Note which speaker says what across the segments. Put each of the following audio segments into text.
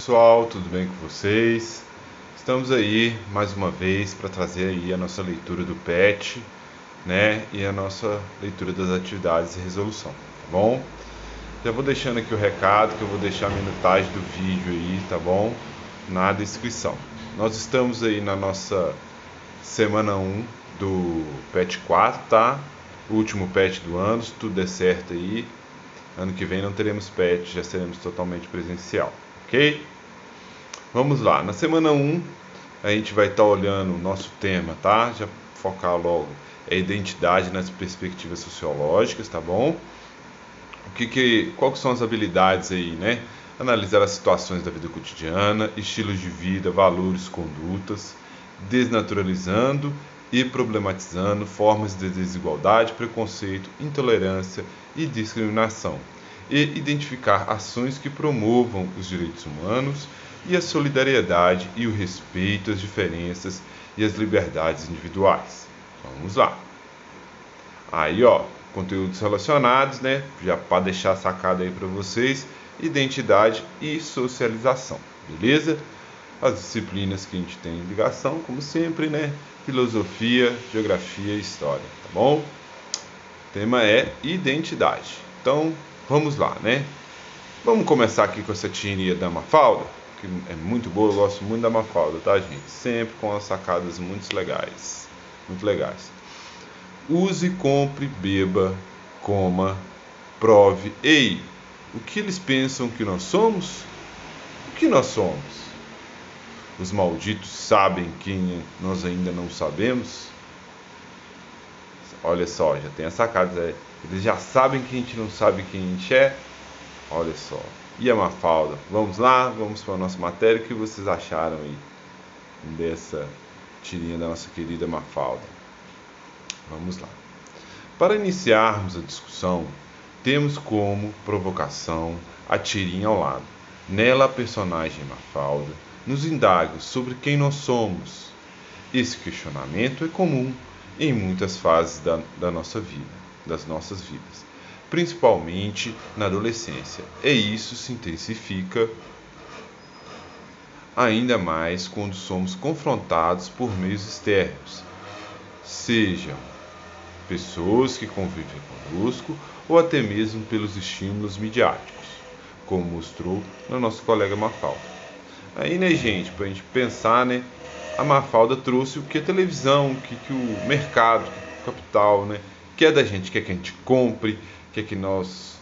Speaker 1: Pessoal, tudo bem com vocês? Estamos aí mais uma vez para trazer aí a nossa leitura do PET, né? E a nossa leitura das atividades de resolução, tá bom? Já vou deixando aqui o recado que eu vou deixar a minutagem do vídeo aí, tá bom? Na descrição. Nós estamos aí na nossa semana 1 do PET 4, tá? O último PET do ano, se tudo der certo aí. Ano que vem não teremos PET, já seremos totalmente presencial, ok? Vamos lá, na semana 1 a gente vai estar olhando o nosso tema, tá? Já focar logo, é identidade nas perspectivas sociológicas, tá bom? Quais são as habilidades aí, né? Analisar as situações da vida cotidiana, estilos de vida, valores, condutas, desnaturalizando e problematizando formas de desigualdade, preconceito, intolerância e discriminação, e identificar ações que promovam os direitos humanos e a solidariedade e o respeito às diferenças e às liberdades individuais. Vamos lá. Aí, ó, conteúdos relacionados, né? Já para deixar sacado aí para vocês, identidade e socialização, beleza? As disciplinas que a gente tem ligação, como sempre, né? Filosofia, geografia e história, tá bom? O tema é identidade. Então, vamos lá, né? Vamos começar aqui com essa tirinha da Mafalda, que é muito boa, eu gosto muito da Mafalda, tá, gente? Sempre com as sacadas muito legais. Muito legais. Use, compre, beba, coma, prove. Ei, o que eles pensam que nós somos? O que nós somos? Os malditos sabem quem nós ainda não sabemos? Olha só, já tem a sacada. Eles já sabem que a gente não sabe quem a gente é? Olha só. E a Mafalda? Vamos lá, vamos para a nossa matéria. O que vocês acharam aí dessa tirinha da nossa querida Mafalda? Vamos lá. Para iniciarmos a discussão, temos como provocação a tirinha ao lado. Nela, a personagem Mafalda nos indaga sobre quem nós somos. Esse questionamento é comum em muitas fases da nossa vida, das nossas vidas, principalmente na adolescência, e isso se intensifica ainda mais quando somos confrontados por meios externos, sejam pessoas que convivem conosco ou até mesmo pelos estímulos midiáticos, como mostrou na nossa colega Mafalda. Aí, né, gente, pra gente pensar, né, a Mafalda trouxe o que a televisão, o que o mercado, o capital, né, quer da gente, quer que a gente compre, quer que nós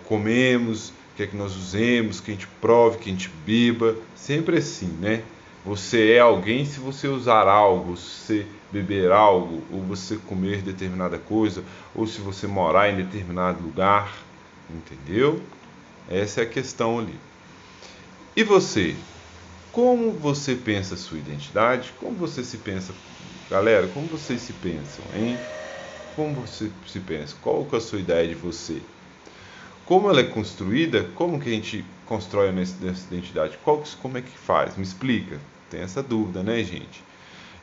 Speaker 1: comemos, quer que nós usemos, que a gente prove, que a gente beba, sempre assim, né? Você é alguém se você usar algo, se você beber algo, ou você comer determinada coisa, ou se você morar em determinado lugar, entendeu? Essa é a questão ali. E você? Como você pensa a sua identidade? Como você se pensa? Galera, como vocês se pensam, hein? Como você se pensa? Qual que é a sua ideia de você? Como ela é construída? Como que a gente constrói nessa identidade? Como é que faz? Me explica. Tem essa dúvida, né, gente?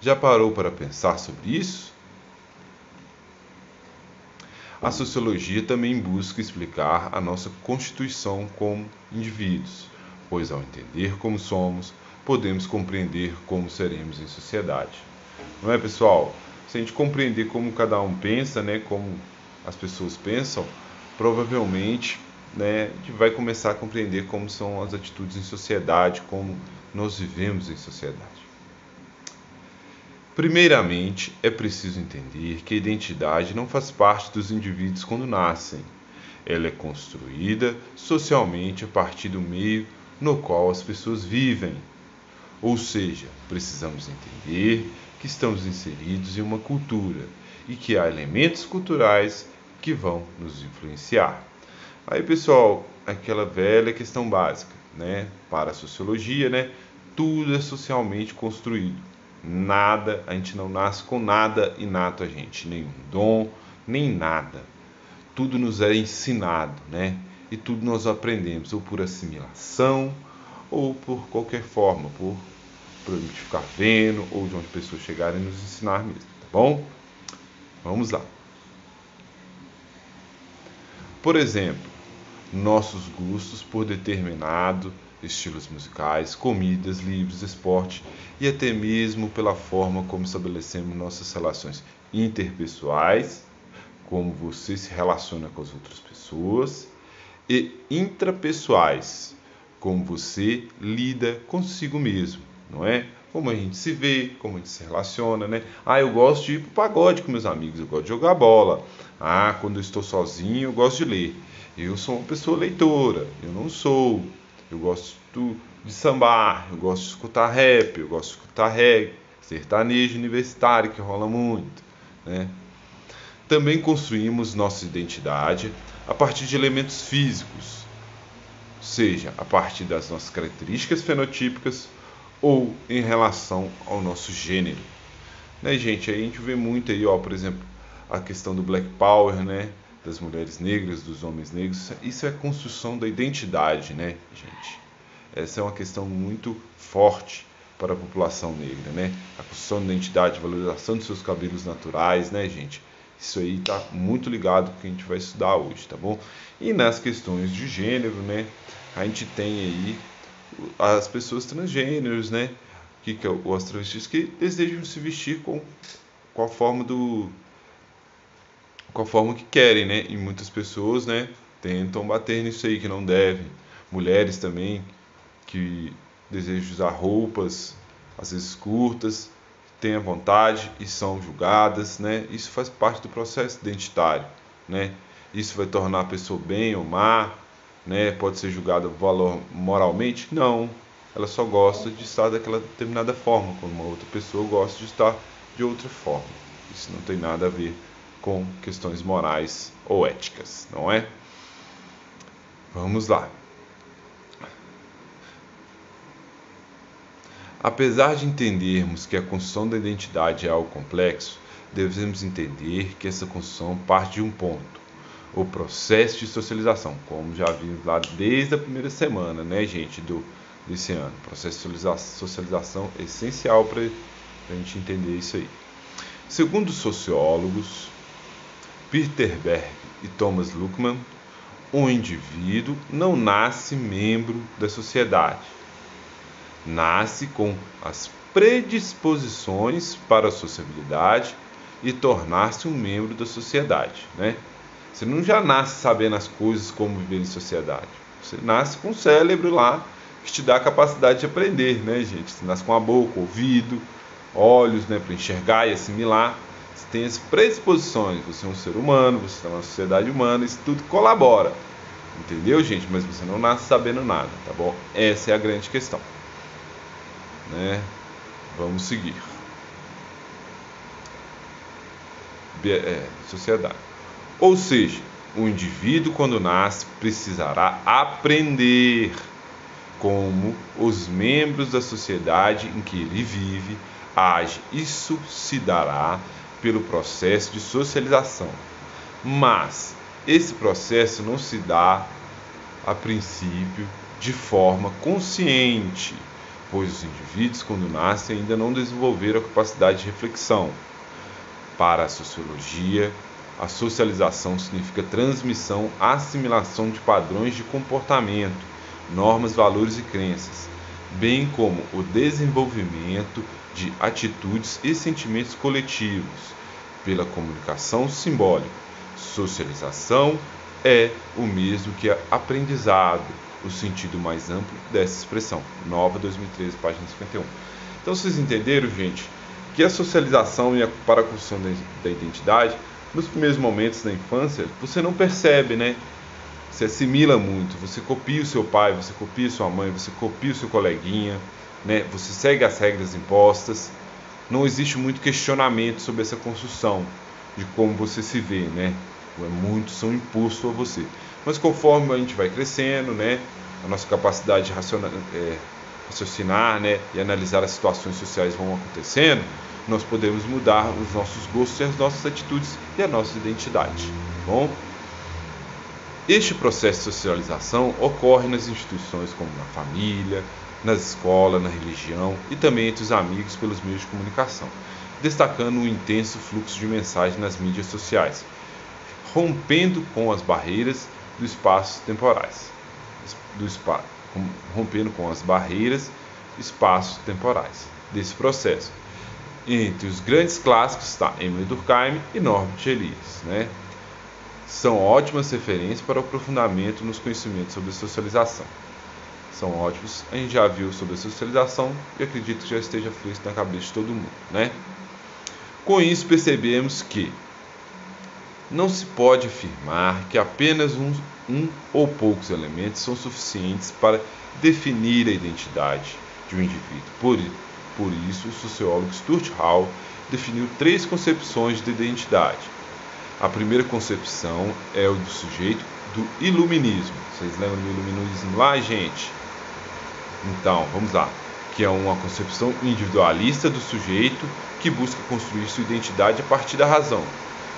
Speaker 1: Já parou para pensar sobre isso? A sociologia também busca explicar a nossa constituição como indivíduos, pois ao entender como somos, podemos compreender como seremos em sociedade. Não é, pessoal? Se a gente compreender como cada um pensa, né, como as pessoas pensam, provavelmente, né, a gente vai começar a compreender como são as atitudes em sociedade, como nós vivemos em sociedade. Primeiramente, é preciso entender que a identidade não faz parte dos indivíduos quando nascem. Ela é construída socialmente a partir do meio no qual as pessoas vivem. Ou seja, precisamos entender que estamos inseridos em uma cultura e que há elementos culturais que vão nos influenciar. Aí, pessoal, aquela velha questão básica, né? Para a sociologia, né? Tudo é socialmente construído. Nada, a gente não nasce com nada inato a gente, nenhum dom, nem nada. Tudo nos é ensinado, né? E tudo nós aprendemos, ou por assimilação, ou por qualquer forma, por a gente ficar vendo, ou de onde pessoas chegarem nos ensinar mesmo, tá bom? Vamos lá. Por exemplo, nossos gostos por determinado estilos musicais, comidas, livros, esporte e até mesmo pela forma como estabelecemos nossas relações interpessoais, como você se relaciona com as outras pessoas, e intrapessoais, como você lida consigo mesmo, não é? Como a gente se vê, como a gente se relaciona, né? Eu gosto de ir pro pagode com meus amigos, eu gosto de jogar bola. Quando eu estou sozinho, eu gosto de ler. Eu sou uma pessoa leitora, eu não sou. Eu gosto de sambar, eu gosto de escutar rap, eu gosto de escutar reggae, sertanejo universitário que rola muito, né? Também construímos nossa identidade a partir de elementos físicos, seja a partir das nossas características fenotípicas ou em relação ao nosso gênero, né, gente? Aí a gente vê muito aí, por exemplo, a questão do Black Power, né, das mulheres negras, dos homens negros. Isso é construção da identidade, né, gente? Essa é uma questão muito forte para a população negra, né? A construção da identidade, a valorização dos seus cabelos naturais, né, gente? Isso aí está muito ligado com o que a gente vai estudar hoje, tá bom? E nas questões de gênero, né, a gente tem aí as pessoas transgêneros, né? Que é os travestis que desejam se vestir com a forma com a forma que querem, né? E muitas pessoas, né, tentam bater nisso aí que não devem. Mulheres também que desejam usar roupas às vezes curtas, têm a vontade e são julgadas, né? Isso faz parte do processo identitário, né? Isso vai tornar a pessoa bem ou má, né? Pode ser julgada moralmente? Não. Ela só gosta de estar daquela determinada forma, como uma outra pessoa gosta de estar de outra forma. Isso não tem nada a ver com questões morais ou éticas, não é? Vamos lá. Apesar de entendermos que a construção da identidade é algo complexo, devemos entender que essa construção parte de um ponto: o processo de socialização, como já vimos lá desde a primeira semana, né, gente, desse ano. O processo de socialização é essencial para a gente entender isso aí. Segundo os sociólogos Peter Berg e Thomas Luckmann, um indivíduo não nasce membro da sociedade. Nasce com as predisposições para a sociabilidade e tornar-se um membro da sociedade, né? Você não já nasce sabendo as coisas, como viver em sociedade. Você nasce com o cérebro lá que te dá a capacidade de aprender, né, gente? Você nasce com a boca, ouvido, olhos, né, para enxergar e assimilar. Você tem as predisposições. Você é um ser humano, você está numa sociedade humana, isso tudo colabora. Entendeu, gente? Mas você não nasce sabendo nada, tá bom? Essa é a grande questão, né? Vamos seguir. Sociedade. Ou seja, o indivíduo, quando nasce, precisará aprender como os membros da sociedade em que ele vive agem. Isso se dará pelo processo de socialização. Mas esse processo não se dá, a princípio, de forma consciente, pois os indivíduos, quando nascem, ainda não desenvolveram a capacidade de reflexão. Para a sociologia, a socialização significa transmissão, assimilação de padrões de comportamento, normas, valores e crenças, bem como o desenvolvimento de atitudes e sentimentos coletivos pela comunicação simbólica. Socialização é o mesmo que aprendizado, o sentido mais amplo dessa expressão. Nova 2013, página 51. Então vocês entenderam, gente, que a socialização para a construção da identidade, nos primeiros momentos da infância, você não percebe, né? Você assimila muito, você copia o seu pai, você copia sua mãe, você copia o seu coleguinha, né? Você segue as regras impostas. Não existe muito questionamento sobre essa construção, de como você se vê, né? Muitos são impostos a você. Mas conforme a gente vai crescendo, né? A nossa capacidade de raciocinar, né, e analisar as situações sociais vão acontecendo, nós podemos mudar os nossos gostos e as nossas atitudes e a nossa identidade. Bom? Este processo de socialização ocorre nas instituições como na família, nas escolas, na religião e também entre os amigos pelos meios de comunicação, destacando um intenso fluxo de mensagens nas mídias sociais, rompendo com as barreiras dos espaços temporais, rompendo com as barreiras espaço-temporais desse processo. Entre os grandes clássicos está Emile Durkheim e Norbert Elias, né? São ótimas referências para o aprofundamento nos conhecimentos sobre socialização. São ótimos, a gente já viu sobre a socialização e acredito que já esteja fresco na cabeça de todo mundo, né? Com isso percebemos que não se pode afirmar que apenas um ou poucos elementos são suficientes para definir a identidade de um indivíduo. Por isso, o sociólogo Stuart Hall definiu 3 concepções de identidade. A primeira concepção é o do sujeito do iluminismo. Vocês lembram do iluminismo lá, gente? Então, vamos lá. Que é uma concepção individualista do sujeito que busca construir sua identidade a partir da razão.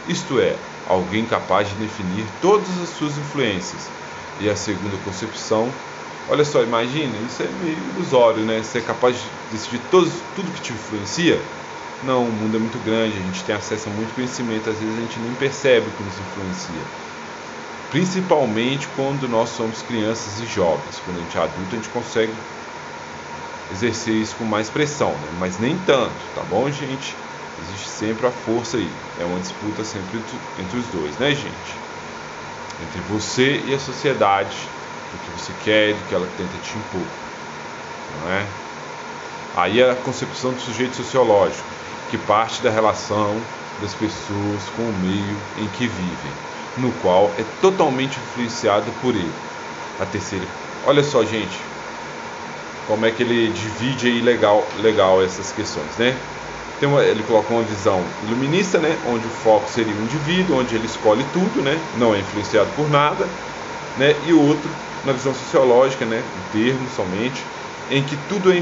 Speaker 1: Isto é, alguém capaz de definir todas as suas influências. E a segunda concepção, olha só, imagina, isso é meio ilusório, né? Você é capaz de decidir tudo que te influencia? Não, o mundo é muito grande, a gente tem acesso a muito conhecimento, às vezes a gente nem percebe o que nos influencia. Principalmente quando nós somos crianças e jovens. Quando a gente é adulto, a gente consegue exercer isso com mais pressão, né? Mas nem tanto, tá bom, gente? Existe sempre a força aí. É uma disputa sempre entre os dois, né, gente? Entre você e a sociedade, do que você quer e do que ela tenta te impor, não é? Aí a concepção do sujeito sociológico, que parte da relação das pessoas com o meio em que vivem, no qual é totalmente influenciado por ele. A terceira, olha só, gente, como é que ele divide aí legal essas questões, né? Ele coloca uma visão iluminista, né, onde o foco seria o indivíduo, onde ele escolhe tudo, né, não é influenciado por nada, né, e o outro na visão sociológica, né, um termo somente, em que tudo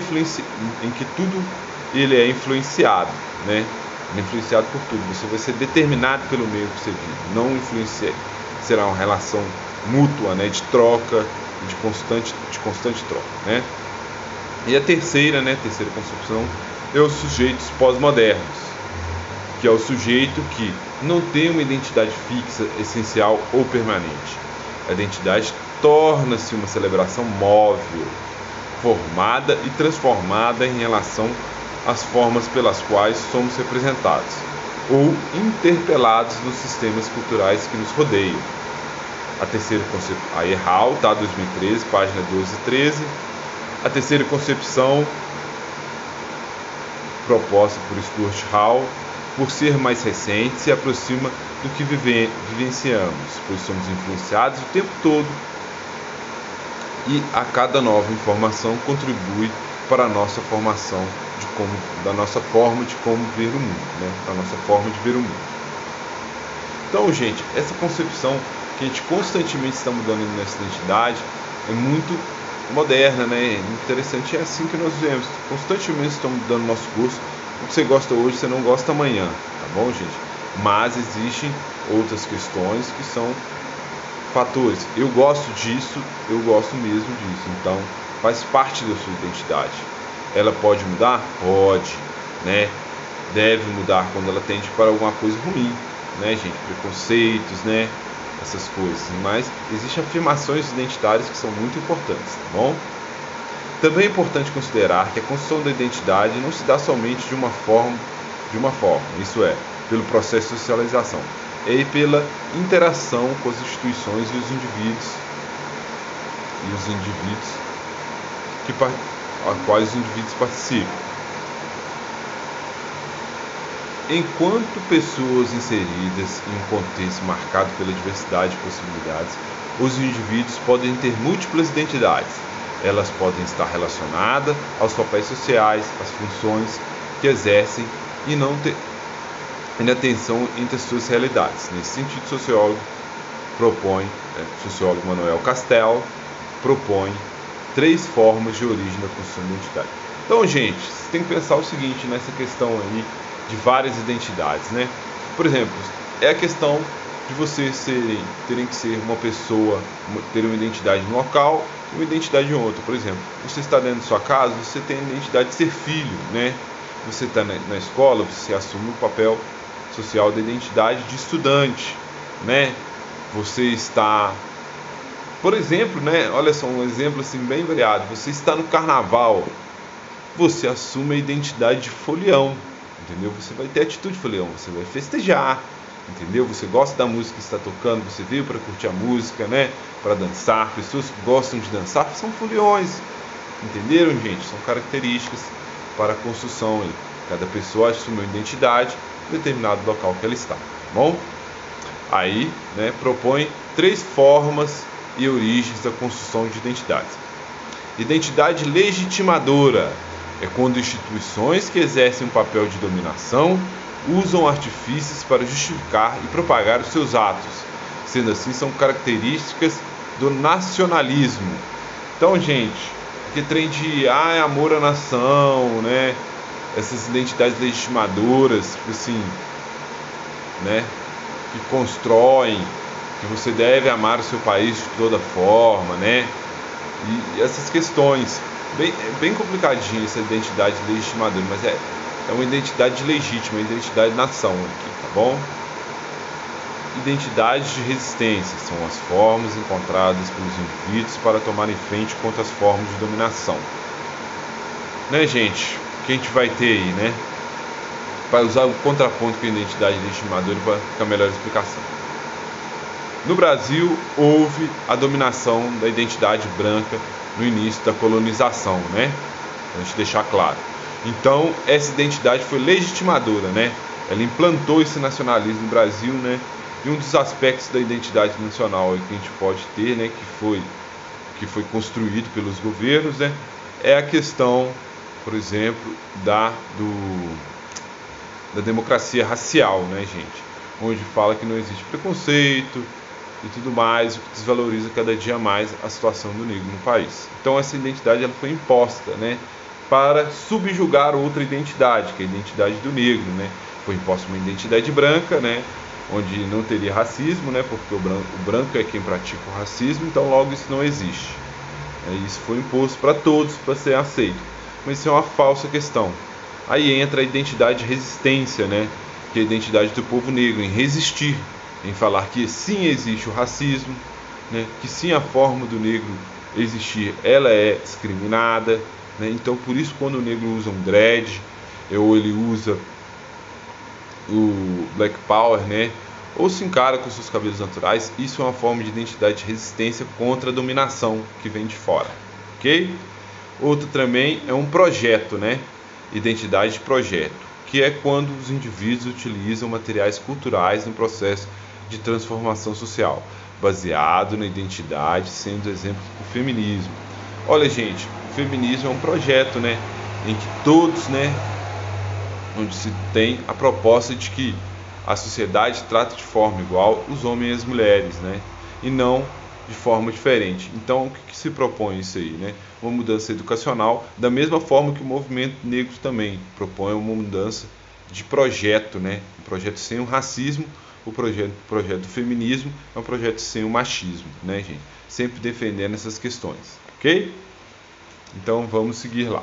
Speaker 1: ele é influenciado, né, ele é influenciado por tudo. Você vai ser determinado pelo meio que você vive, não será uma relação mútua, né, de troca, de constante troca, né. E a terceira concepção é os sujeitos pós-modernos, que é o sujeito que não tem uma identidade fixa, essencial ou permanente. A identidade torna-se uma celebração móvel, formada e transformada em relação às formas pelas quais somos representados ou interpelados nos sistemas culturais que nos rodeiam. A terceira concepção, aí Hall, tá, 2013, página 12 e 13. A terceira concepção proposta por Stuart Hall, por ser mais recente, se aproxima do que vivenciamos, pois somos influenciados o tempo todo e a cada nova informação contribui para a nossa formação da nossa forma de como ver o mundo, né? Da nossa forma de ver o mundo. Então, gente, essa concepção que a gente constantemente está mudando nessa identidade é muito moderna, né? Interessante, é assim que nós vemos. Constantemente estamos mudando nosso curso. O que você gosta hoje, você não gosta amanhã, tá bom, gente? Mas existem outras questões que são fatores. Eu gosto disso, eu gosto mesmo disso. Então, faz parte da sua identidade. Ela pode mudar? Pode, né? Deve mudar quando ela tende para alguma coisa ruim, né, gente? Preconceitos, né? Essas coisas, mas existem afirmações identitárias que são muito importantes, tá bom? Também é importante considerar que a construção da identidade não se dá somente de uma forma, isso é, pelo processo de socialização, e pela interação com as instituições e os indivíduos a quais os indivíduos participam. Enquanto pessoas inseridas em um contexto marcado pela diversidade de possibilidades, os indivíduos podem ter múltiplas identidades. Elas podem estar relacionadas aos papéis sociais, às funções que exercem e na tensão entre as suas realidades. Nesse sentido, o sociólogo Manuel Castells propõe 3 formas de origem da construção da identidade. Então, gente, você tem que pensar o seguinte nessa questão aí de várias identidades, né? Por exemplo, é a questão de vocês terem que ser uma pessoa, ter uma identidade em um local e uma identidade em outro. Por exemplo, você está dentro de sua casa, você tem a identidade de ser filho, né? Você está na escola, você assume o papel social da identidade de estudante, né? Você está Por exemplo, né, olha só, um exemplo assim bem variado. Você está no carnaval, você assume a identidade de folião, entendeu? Você vai ter atitude de folião, você vai festejar, entendeu? Você gosta da música que está tocando, você veio para curtir a música, né? Para dançar. Pessoas que gostam de dançar são foliões, entenderam, gente? São características para a construção aí. Cada pessoa assume uma identidade em determinado local que ela está, tá bom? Aí, né, propõe 3 formas e origens da construção de identidades. Identidade legitimadora é quando instituições que exercem um papel de dominação usam artifícios para justificar e propagar os seus atos. Sendo assim, são características do nacionalismo. Então, gente, que trem de amor à nação, né? Essas identidades legitimadoras, tipo assim, né? Que constroem que você deve amar o seu país de toda forma, né? E essas questões, bem complicadinha essa identidade legitimadora, mas é uma identidade legítima, uma identidade nação aqui, tá bom? Identidades de resistência são as formas encontradas pelos indivíduos para tomarem frente contra as formas de dominação. Né, gente? O que a gente vai ter aí, né? Para usar o contraponto com a identidade legitimadora para ficar melhor a explicação. No Brasil, houve a dominação da identidade branca no início da colonização, né? Para a gente deixar claro. Então, essa identidade foi legitimadora, né? Ela implantou esse nacionalismo no Brasil, né? E um dos aspectos da identidade nacional que a gente pode ter, né? Que foi construído pelos governos, né? É a questão, por exemplo, da democracia racial, né, gente? Onde fala que não existe preconceito e tudo mais, o que desvaloriza cada dia mais a situação do negro no país. Então essa identidade ela foi imposta, né, para subjugar outra identidade, que é a identidade do negro, né? Foi imposta uma identidade branca, né, onde não teria racismo, né, porque o branco é quem pratica o racismo, então logo isso não existe. Isso foi imposto para todos para ser aceito. Mas isso é uma falsa questão. Aí entra a identidade de resistência, né, que é a identidade do povo negro, em resistir, em falar que sim existe o racismo, né, que sim a forma do negro existir, ela é discriminada, né, então por isso quando o negro usa um dread, ou ele usa o Black Power, né, ou se encara com seus cabelos naturais, isso é uma forma de identidade de resistência contra a dominação que vem de fora, ok? Outro também é um projeto, né, identidade de projeto, que é quando os indivíduos utilizam materiais culturais no processo de transformação social, baseado na identidade, sendo exemplo do feminismo. Olha, gente, o feminismo é um projeto, né, em que todos, né, onde se tem a proposta de que a sociedade trata de forma igual os homens e as mulheres, né, e não de forma diferente. Então, o que se propõe isso aí, né? Uma mudança educacional, da mesma forma que o movimento negro também propõe uma mudança de projeto, né? Um projeto sem o racismo, o projeto do feminismo é um projeto sem o machismo, né, gente? Sempre defendendo essas questões, ok? Então, vamos seguir lá.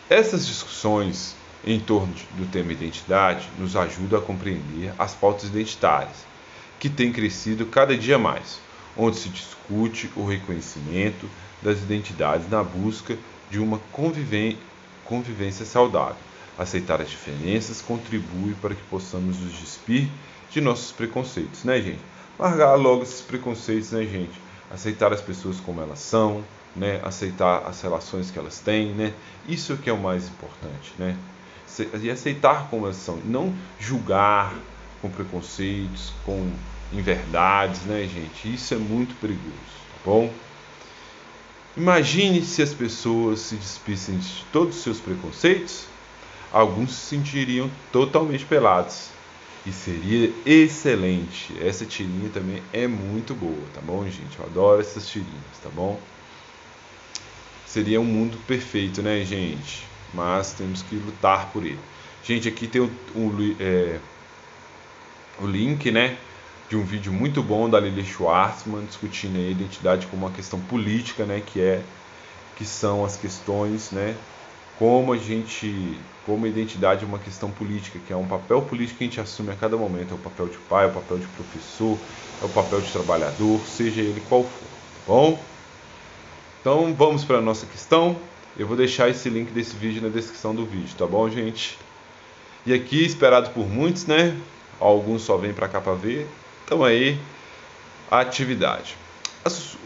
Speaker 1: Essas discussões em torno do tema identidade nos ajudam a compreender as pautas identitárias, que têm crescido cada dia mais, onde se discute o reconhecimento das identidades na busca de uma convivência saudável. Aceitar as diferenças contribui para que possamos nos despir de nossos preconceitos, né, gente? Largar logo esses preconceitos, né, gente? Aceitar as pessoas como elas são, né? Aceitar as relações que elas têm, né? Isso é que é o mais importante, né? E aceitar como elas são, não julgar com preconceitos, com inverdades, né, gente? Isso é muito perigoso, tá bom? Imagine se as pessoas se despissem de todos os seus preconceitos, alguns se sentiriam totalmente pelados. E seria excelente. Essa tirinha também é muito boa, tá bom, gente? Eu adoro essas tirinhas, tá bom? Seria um mundo perfeito, né, gente? Mas temos que lutar por ele. Gente, aqui tem o link, né, de um vídeo muito bom da Lily Schwartzman discutindo a identidade como uma questão política, né, que são as questões, né, como a identidade é uma questão política, que é um papel político que a gente assume a cada momento. É o papel de pai, é o papel de professor, é o papel de trabalhador, seja ele qual for, tá bom? Então vamos para a nossa questão. Eu vou deixar esse link desse vídeo na descrição do vídeo, tá bom, gente? E aqui, esperado por muitos, né? Alguns só vêm para cá para ver. Então aí, a atividade.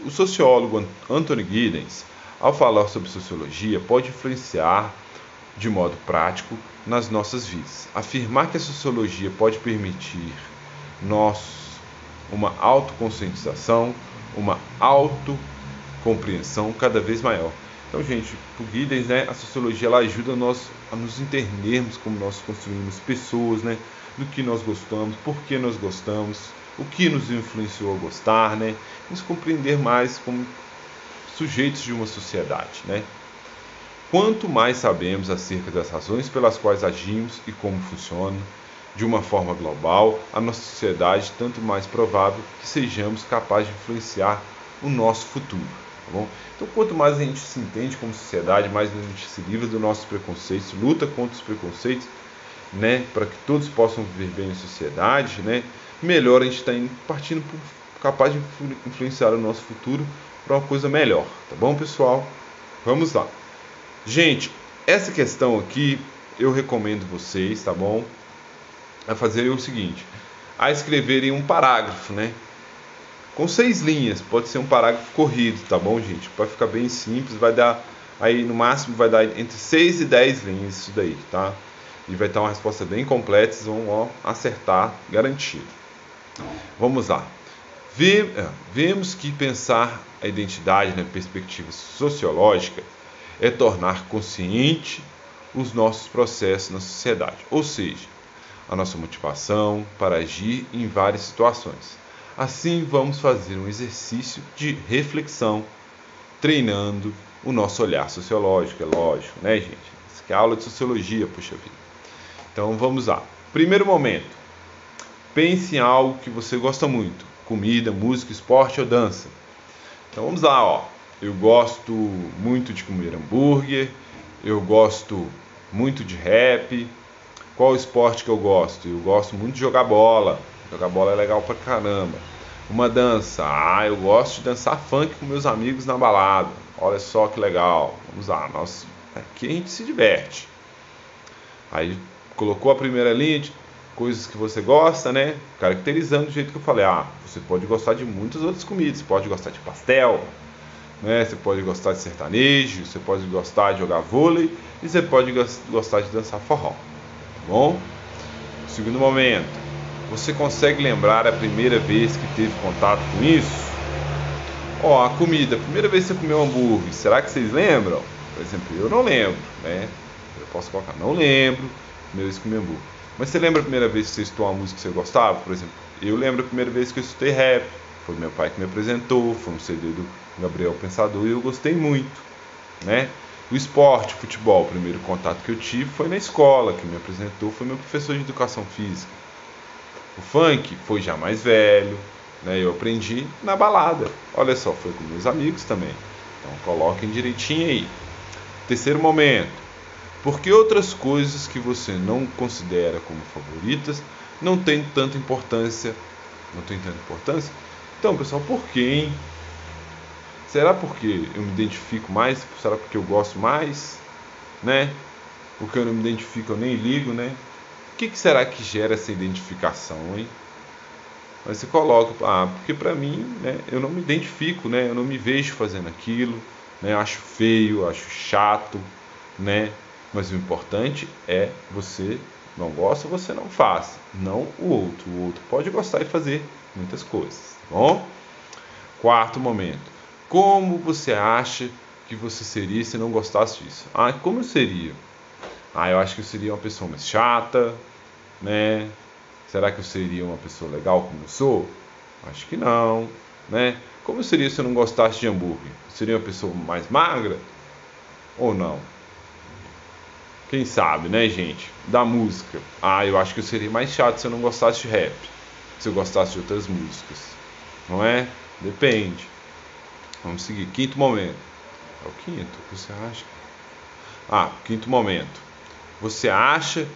Speaker 1: O sociólogo Anthony Giddens, ao falar sobre sociologia, pode influenciar de modo prático nas nossas vidas. Afirmar que a sociologia pode permitir uma autoconscientização, uma autocompreensão cada vez maior. Então, gente, o Giddens, né, a sociologia ela ajuda nós a nos entendermos como nós construímos pessoas, né, do que nós gostamos, por que nós gostamos, o que nos influenciou a gostar, né, nos compreender mais como sujeitos de uma sociedade, né. Quanto mais sabemos acerca das razões pelas quais agimos e como funcionam, de uma forma global, a nossa sociedade, tanto mais provável que sejamos capazes de influenciar o nosso futuro. Tá bom? Então, quanto mais a gente se entende como sociedade, mais a gente se livra dos nossos preconceitos, luta contra os preconceitos, né, para que todos possam viver bem em sociedade, né, melhor a gente está partindo capaz de influenciar o nosso futuro para uma coisa melhor. Tá bom, pessoal? Vamos lá. Gente, essa questão aqui eu recomendo vocês, tá bom? A fazerem o seguinte: a escreverem um parágrafo, né? Com 6 linhas, pode ser um parágrafo corrido, tá bom, gente? Para ficar bem simples, vai dar aí no máximo vai dar entre 6 e 10 linhas isso daí, tá? E vai estar uma resposta bem completa, vocês vão acertar, garantido. Vamos lá. Vemos que pensar a identidade na perspectiva sociológica é tornar consciente os nossos processos na sociedade, ou seja, a nossa motivação para agir em várias situações. Assim, vamos fazer um exercício de reflexão, treinando o nosso olhar sociológico, é lógico, né, gente? Isso aqui é aula de sociologia, puxa vida. Então, vamos lá. Primeiro momento, pense em algo que você gosta muito, comida, música, esporte ou dança. Então, vamos lá, ó. Eu gosto muito de comer hambúrguer, eu gosto muito de rap. Qual esporte que eu gosto? Eu gosto muito de jogar bola. Jogar bola é legal pra caramba. Uma dança. Eu gosto de dançar funk com meus amigos na balada. Olha só que legal. Vamos lá. Aqui a gente se diverte. Aí colocou a primeira linha de coisas que você gosta, né? Caracterizando do jeito que eu falei. Você pode gostar de muitas outras comidas. Você pode gostar de pastel, né? Você pode gostar de sertanejo. Você pode gostar de jogar vôlei. E você pode gostar de dançar forró. Bom, segundo momento, você consegue lembrar a primeira vez que teve contato com isso? A comida, a primeira vez que você comeu hambúrguer, será que vocês lembram? Por exemplo, eu não lembro, né? Eu posso colocar, não lembro, a primeira vez que comi hambúrguer. Mas você lembra a primeira vez que você escutou uma música que você gostava? Por exemplo, eu lembro a primeira vez que eu escutei rap, foi meu pai que me apresentou, foi um CD do Gabriel Pensador e eu gostei muito, né? O esporte, futebol, o primeiro contato que eu tive foi na escola, que me apresentou foi meu professor de educação física. O funk foi já mais velho, né? Eu aprendi na balada. Olha só, foi com meus amigos também. Então coloquem direitinho aí. Terceiro momento. Por que outras coisas que você não considera como favoritas não tem tanta importância? Não tem tanta importância? Então, pessoal, por quê, hein? Será porque eu me identifico mais? Será porque eu gosto mais? Né? Porque eu não me identifico, eu nem ligo, né? O que será que gera essa identificação, hein? Mas você coloca, porque pra mim, né, eu não me identifico, né? Eu não me vejo fazendo aquilo, né? Eu acho feio, acho chato, né? Mas o importante é você não gosta, você não faz, não o outro. O outro pode gostar e fazer muitas coisas, tá bom? Quarto momento. Como você acha que você seria se não gostasse disso? Como eu seria? Eu acho que eu seria uma pessoa mais chata, né? Será que eu seria uma pessoa legal como eu sou? Acho que não, né? Como eu seria se eu não gostasse de hambúrguer? Eu seria uma pessoa mais magra? Ou não? Quem sabe, né, gente? Da música. Eu acho que eu seria mais chato se eu não gostasse de rap. Se eu gostasse de outras músicas. Não é? Depende. Vamos seguir. Quinto momento. É o quinto, o que você acha? Quinto momento. Você acha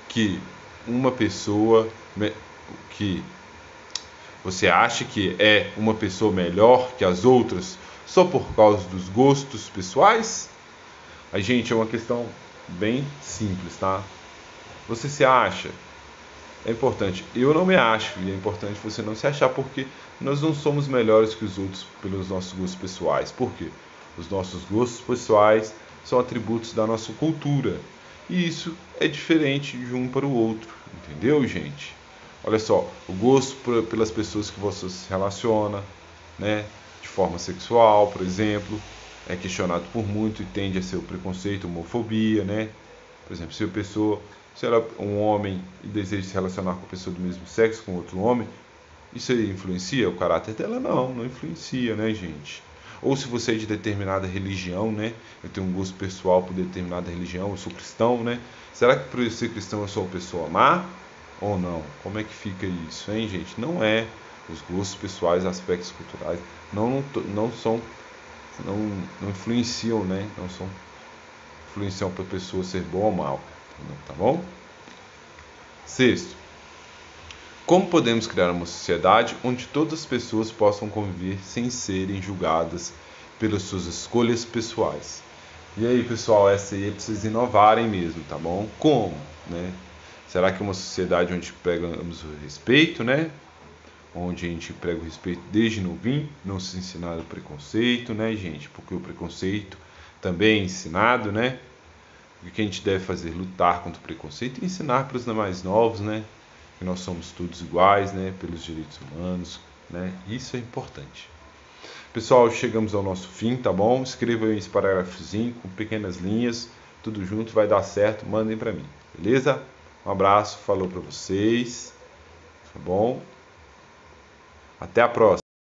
Speaker 1: que uma pessoa você acha que é uma pessoa melhor que as outras só por causa dos gostos pessoais? Gente, é uma questão bem simples, tá? Você se acha? É importante. Eu não me acho, e é importante você não se achar, porque nós não somos melhores que os outros pelos nossos gostos pessoais. Por quê? Os nossos gostos pessoais são atributos da nossa cultura. E isso é diferente de um para o outro. Entendeu, gente? Olha só, o gosto pelas pessoas que você se relaciona, né, de forma sexual, por exemplo, é questionado por muito e tende a ser o preconceito, homofobia, né? Por exemplo, se ela é um homem e deseja se relacionar com a pessoa do mesmo sexo, com outro homem, isso aí influencia o caráter dela? Não influencia, né, gente? Ou se você é de determinada religião, né? Eu tenho um gosto pessoal por determinada religião, eu sou cristão, né? Será que por eu ser cristão eu sou uma pessoa má ou não? Como é que fica isso, hein, gente? Não é. Os gostos pessoais, aspectos culturais, não influenciam, né? Não são influenciam para a pessoa ser boa ou mal, tá bom? Sexto, como podemos criar uma sociedade onde todas as pessoas possam conviver sem serem julgadas pelas suas escolhas pessoais? E aí, pessoal, essa aí é para vocês inovarem mesmo, tá bom? Como, né? Será que uma sociedade onde pregamos o respeito, né? Onde a gente prega o respeito desde novinho, não se ensinar o preconceito, né, gente? Porque o preconceito também é ensinado, né? O que a gente deve fazer? Lutar contra o preconceito e ensinar para os mais novos, né? Que nós somos todos iguais, né? Pelos direitos humanos, né? Isso é importante. Pessoal, chegamos ao nosso fim, tá bom? Escrevam esse parágrafozinho com pequenas linhas, tudo junto, vai dar certo, mandem para mim, beleza? Um abraço, falou para vocês, tá bom? Até a próxima!